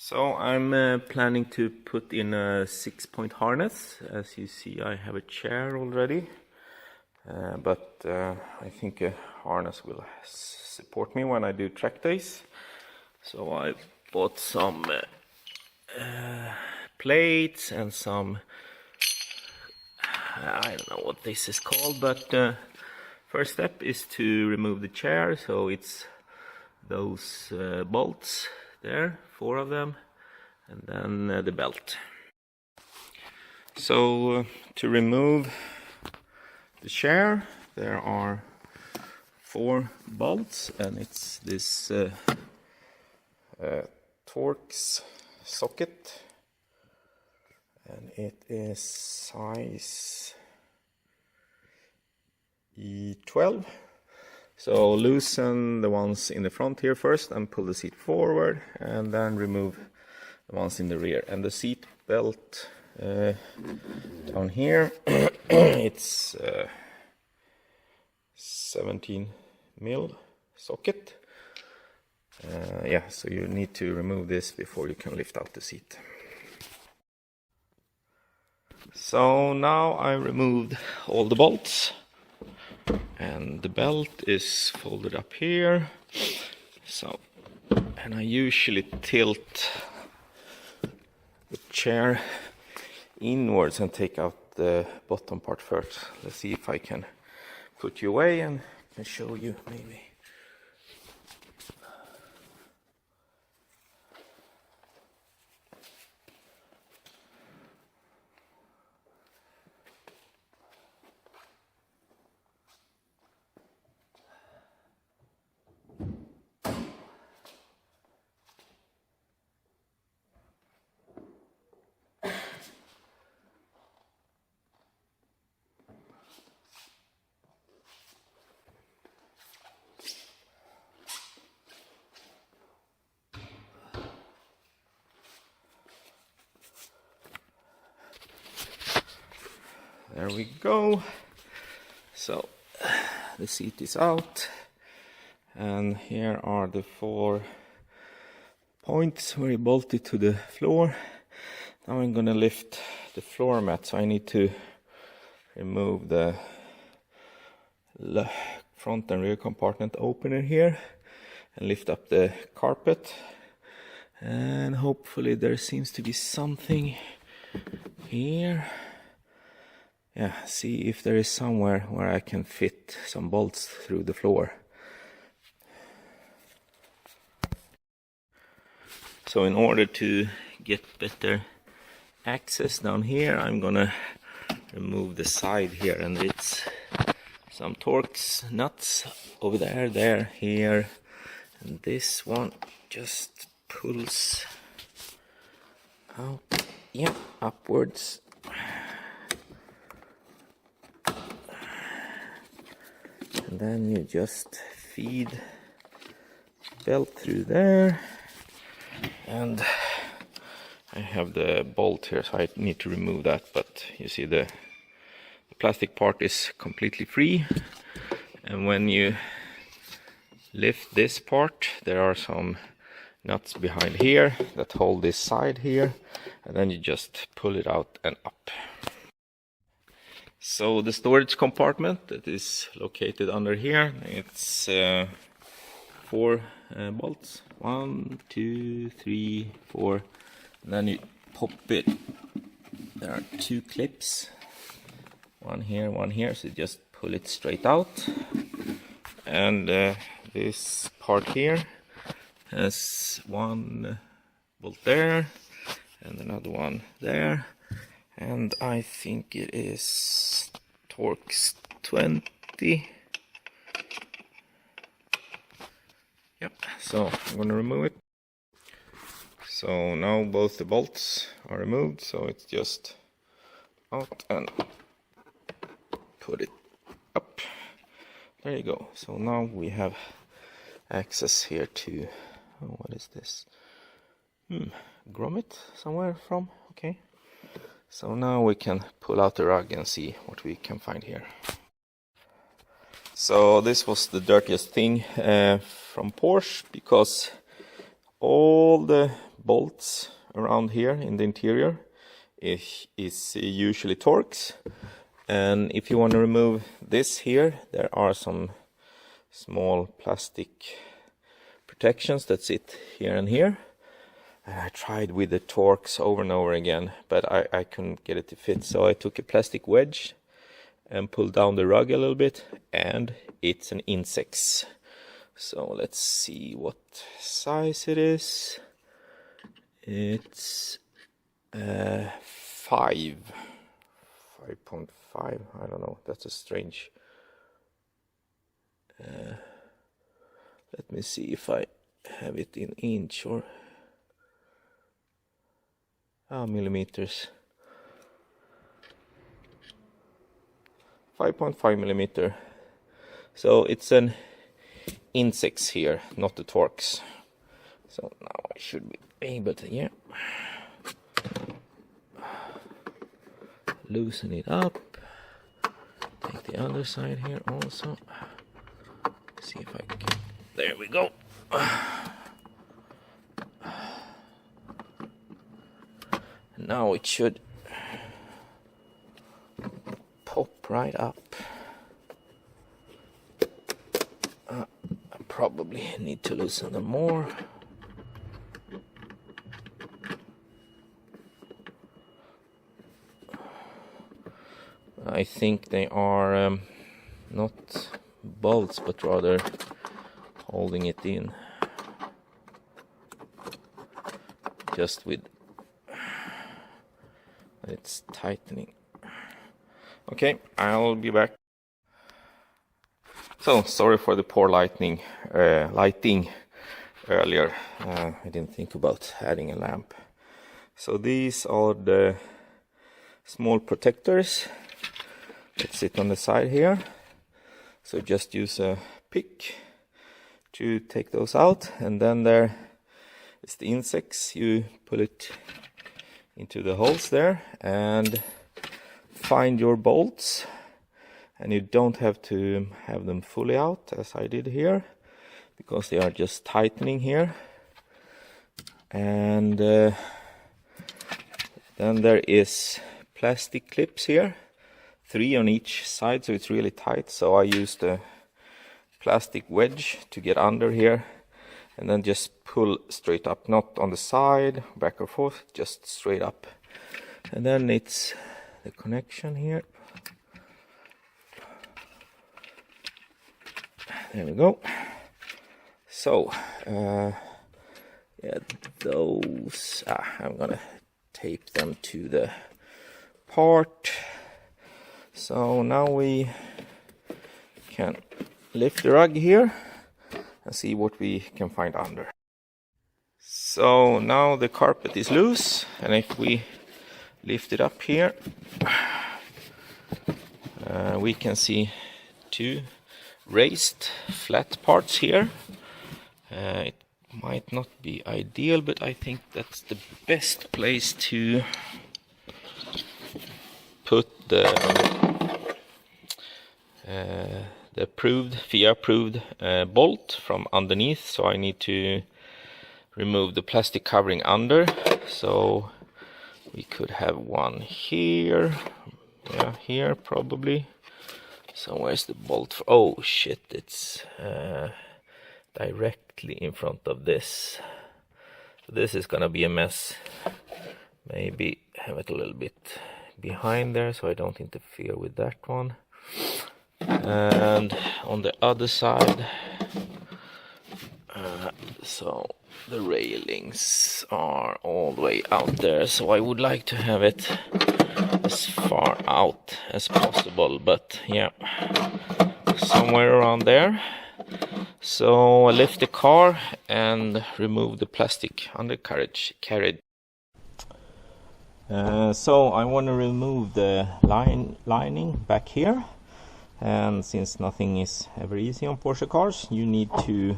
So I'm planning to put in a 6-point harness. As you see, I have a chair already, but I think a harness will support me when I do track days. So I bought some plates and some, I don't know what this is called, but first step is to remove the chair. So it's those bolts there, 4 of them, and then the belt. So to remove the chair, there are 4 bolts, and it's this Torx socket, and it is size E12. So loosen the ones in the front here first and pull the seat forward, and then remove the ones in the rear. And the seat belt down here, it's 17 mil socket. Yeah, so you need to remove this before you can lift out the seat. So now I removed all the bolts, and the belt is folded up here. So, and I usually tilt the chair inwards and take out the bottom part first. Let's see if I can put you away and can show you maybe. There we go. So the seat is out, and here are the 4 points where you bolt it to the floor. Now I'm gonna lift the floor mat, so I need to remove the front and rear compartment opener here and lift up the carpet, and hopefully there seems to be something here. Yeah, see if there is somewhere where I can fit some bolts through the floor. So in order to get better access down here, I'm gonna remove the side here, and it's some Torx nuts over there, here, and this one just pulls out, yeah, upwards. And then you just feed belt through there, and I have the bolt here, so I need to remove that, but you see the plastic part is completely free. And when you lift this part, there are some nuts behind here that hold this side here, and then you just pull it out and up. So the storage compartment that is located under here, it's 4 bolts, 1, 2, 3, 4, and then you pop it. There are 2 clips, one here, so you just pull it straight out. And this part here has 1 bolt there and another one there. And I think it is Torx 20. Yep, so I'm gonna remove it. So now both the bolts are removed, so it's just out and put it up. There you go. So now we have access here to, oh, what is this? Grommet somewhere from, okay. So now we can pull out the rug and see what we can find here. So this was the dirtiest thing from Porsche, because all the bolts around here in the interior is usually Torx. And if you want to remove this here, there are some small plastic protections that sit here and here. I tried with the Torx over and over again, but I couldn't get it to fit. So I took a plastic wedge and pulled down the rug a little bit, and it's an Insex. So let's see what size it is. It's 5.5. I don't know. That's a strange. Let me see if I have it in inch or millimeters. 5.5 millimeter. So it's an Insex here, not the Torx. So now I should be able to, loosen it up. Take the other side here also. See if I can. There we go. Now it should pop right up. I probably need to loosen them more. I think they are not bolts, but rather holding it in. Just with it's tightening. Okay, I'll be back. So sorry for the poor lighting earlier. I didn't think about adding a lamp. So these are the small protectors that sit on the side here. So just use a pick to take those out, and then there is the Insex. You pull it into the holes there and find your bolts, and you don't have to have them fully out as I did here, because they are just tightening here. And then there is plastic clips here, 3 on each side, so it's really tight. So I used a plastic wedge to get under here, and then just pull straight up, not on the side, back or forth, just straight up. And then it's the connection here. There we go. So, yeah, those, I'm gonna tape them to the part. So now we can lift the rug here and see what we can find under. So now the carpet is loose, and if we lift it up here, we can see 2 raised flat parts here. It might not be ideal, but I think that's the best place to put the FIA approved bolt from underneath. So I need to remove the plastic covering under. So we could have one here, here probably. So where's the bolt? Oh shit, it's directly in front of this. So this is gonna be a mess. Maybe have it a little bit behind there so I don't interfere with that one. And on the other side, so the railings are all the way out there, so I would like to have it as far out as possible, but yeah, somewhere around there. So I lift the car and remove the plastic undercarriage. So I want to remove the lining back here, and since nothing is ever easy on Porsche cars, you need to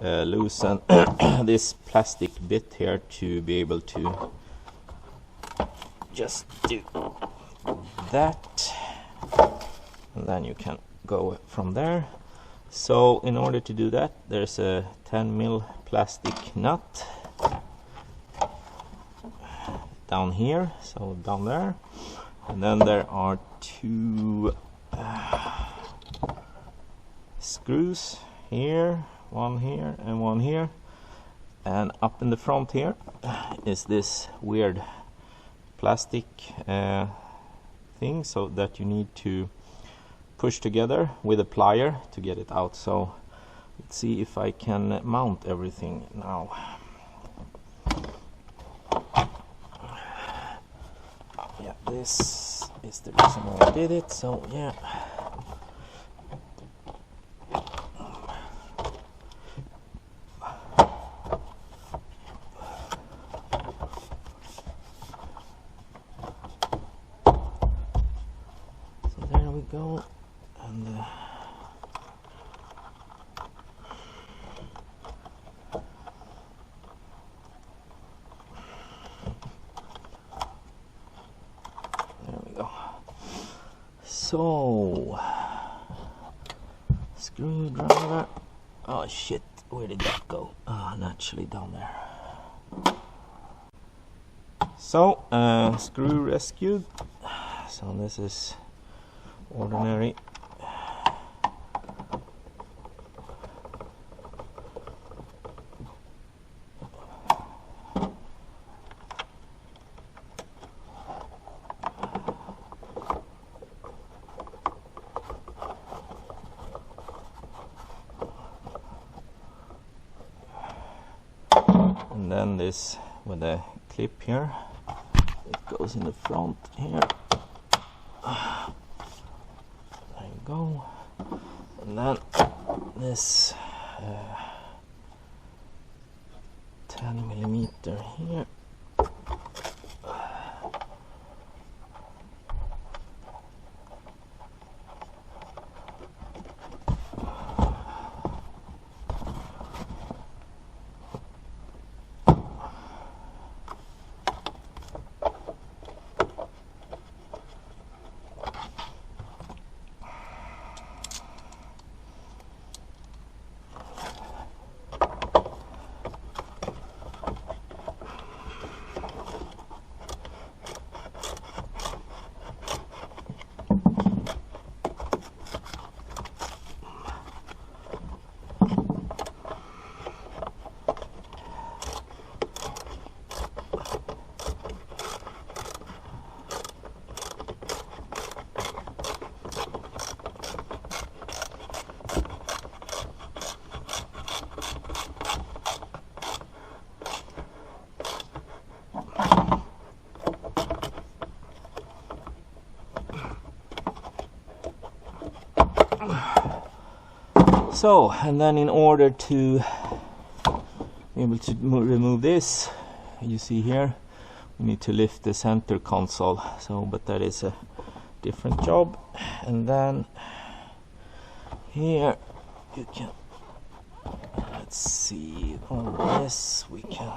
loosen this plastic bit here to be able to just do that, and then you can go from there. So in order to do that, there's a 10 mil plastic nut down here, so down there, and then there are two screws here, one here and one here, and up in the front here is this weird plastic thing, so that you need to push together with a plier to get it out. So let's see if I can mount everything now. Yeah, this is the reason why I did it, so yeah. So there we go, and so, screwdriver. Oh shit, where did that go? Naturally down there. So, screw rescued. So this is ordinary. And then this with a clip here, it goes in the front here. There you go. And then this 10mm here. So, and then in order to be able to remove this, you see here, we need to lift the center console. So, but that is a different job. And then here you can, let's see, on this we can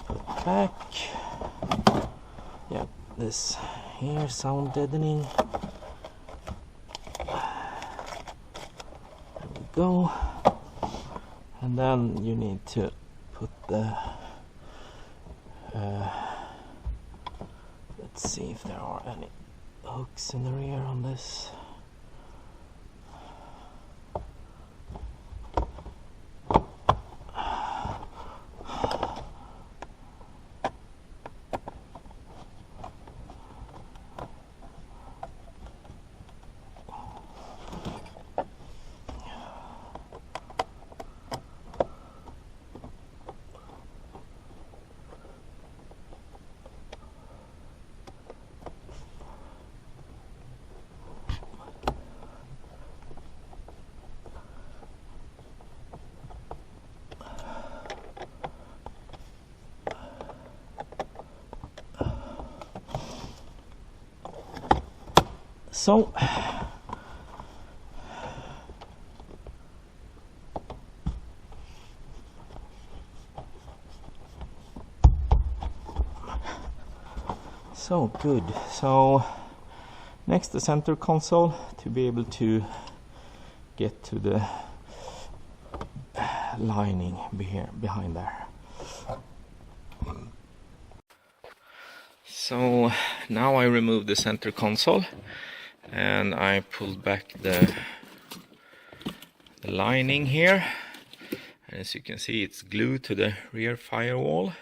put back. Yeah, this here, sound deadening. Go, and then you need to put the let's see if there are any hooks in the rear on this. So good. So next, the center console, to be able to get to the lining behind there. So now I removed the center console and I pulled back the lining here. As you can see, it's glued to the rear firewall.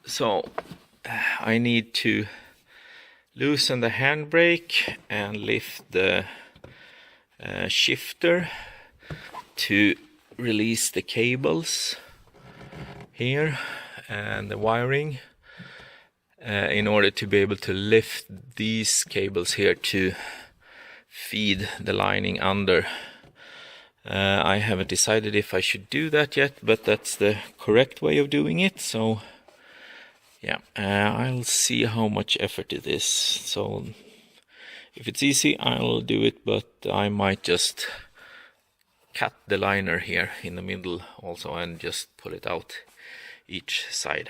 So I need to loosen the handbrake and lift the shifter to release the cables here and the wiring in order to be able to lift these cables here to feed the lining under. I haven't decided if I should do that yet, but that's the correct way of doing it. So yeah, I'll see how much effort it is. So if it's easy, I'll do it, but I might just cut the liner here in the middle also and just pull it out each side.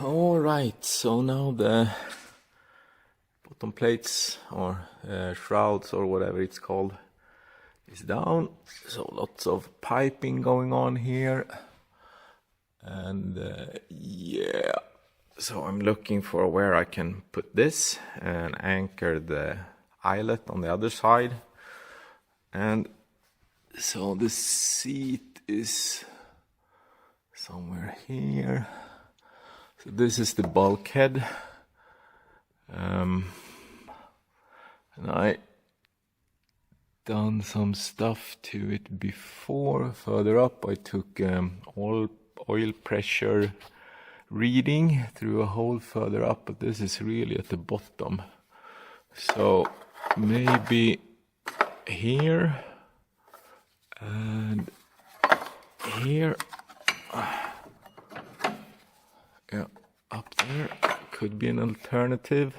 Alright, so now the bottom plates or shrouds or whatever it's called is down. So lots of piping going on here. And yeah, so I'm looking for where I can put this and anchor the eyelet on the other side. And so the seat is somewhere here. So this is the bulkhead. And I done some stuff to it before. Further up I took oil pressure reading through a hole further up, but this is really at the bottom. So maybe here and here. Yeah, up there could be an alternative.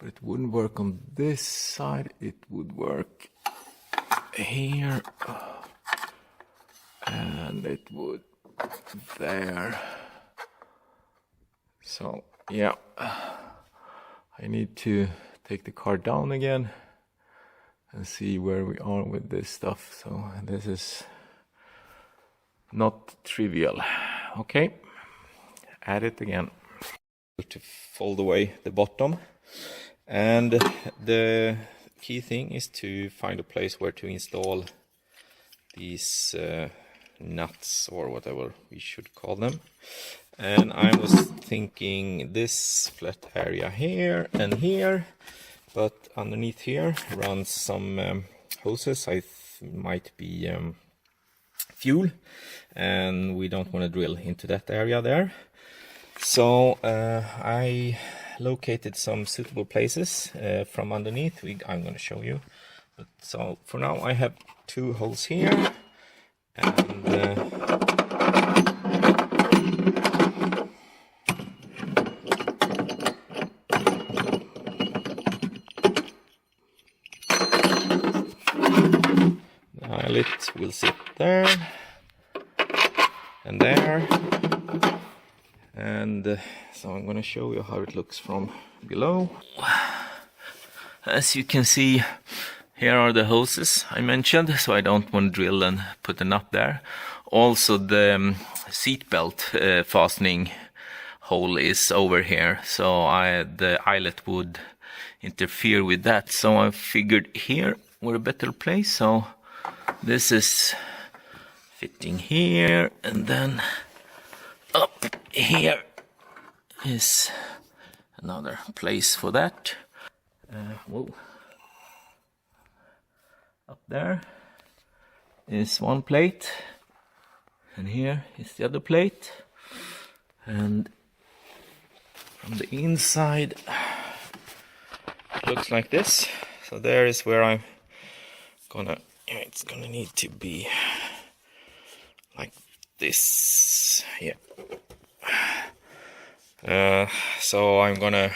But it wouldn't work on this side. It would work here, and it would there. So yeah, I need to take the car down again and see where we are with this stuff. So this is not trivial. Okay, add it again. To fold away the bottom, and the key thing is to find a place where to install these nuts or whatever we should call them. And I was thinking this flat area here and here, but underneath here runs some hoses. Might be fuel, and we don't want to drill into that area there. So I located some suitable places from underneath. I'm going to show you. But so for now I have two holes here, and the eyelet will sit there and there. And so I'm going to show you how it looks from below. As you can see, here are the hoses I mentioned, so I don't want to drill and put them up there. Also the seat belt fastening hole is over here, so the eyelet would interfere with that. So I figured here were a better place. So this is fitting here, and then up here is another place for that. Whoa. Up there is one plate, and here is the other plate. And from the inside it looks like this. So there is where I'm gonna, it's gonna need to be like this, yeah. So I'm gonna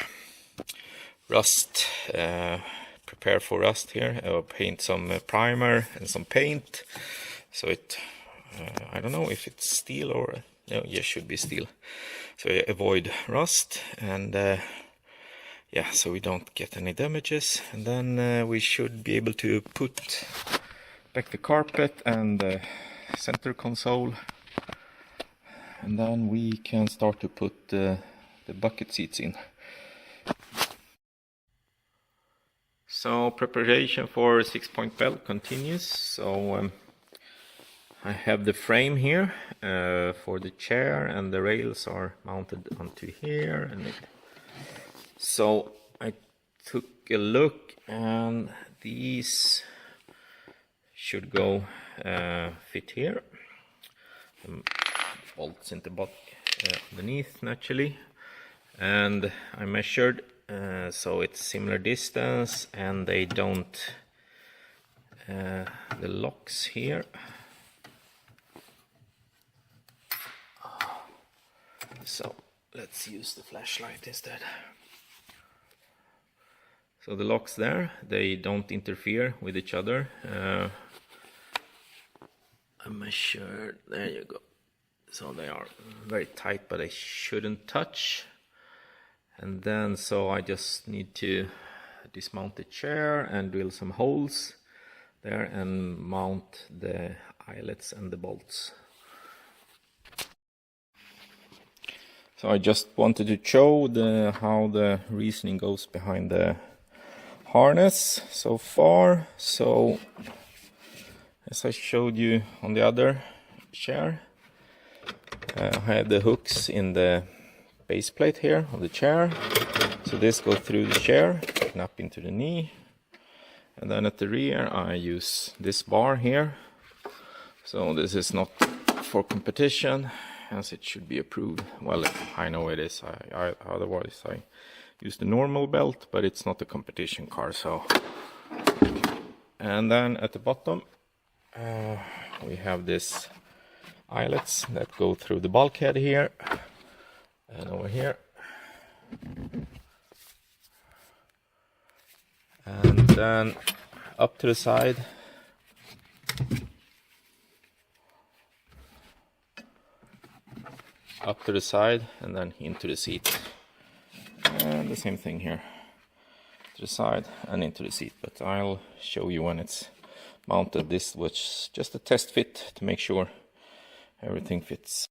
prepare for rust here. I'll paint some primer and some paint. So it, I don't know if it's steel or, no, yeah, should be steel. So I avoid rust, and yeah, so we don't get any damages. And then we should be able to put back the carpet and the center console, and then we can start to put the bucket seats in. So preparation for 6-point belt continues. So I have the frame here for the chair, and the rails are mounted onto here. So I took a look, and these should go fit here. Bolts in the bottom beneath naturally, and I measured so it's similar distance, and they don't the locks here. So let's use the flashlight instead. So the locks there, they don't interfere with each other. I measured, there you go. So they are very tight, but they shouldn't touch. And then, so I just need to dismount the chair and drill some holes there and mount the eyelets and the bolts. So I just wanted to show how the reasoning goes behind the harness so far. So as I showed you on the other chair, I have the hooks in the base plate here of the chair. So this goes through the chair and up into the knee. And then at the rear I use this bar here. So this is not for competition, as it should be approved. Well, I know it is. Otherwise I use the normal belt, but it's not a competition car. So, and then at the bottom we have this eyelets that go through the bulkhead here and over here, and then up to the side. Up to the side and then into the seat, and the same thing here, to the side and into the seat, but I'll show you when it's mounted. This was just a test fit to make sure everything fits.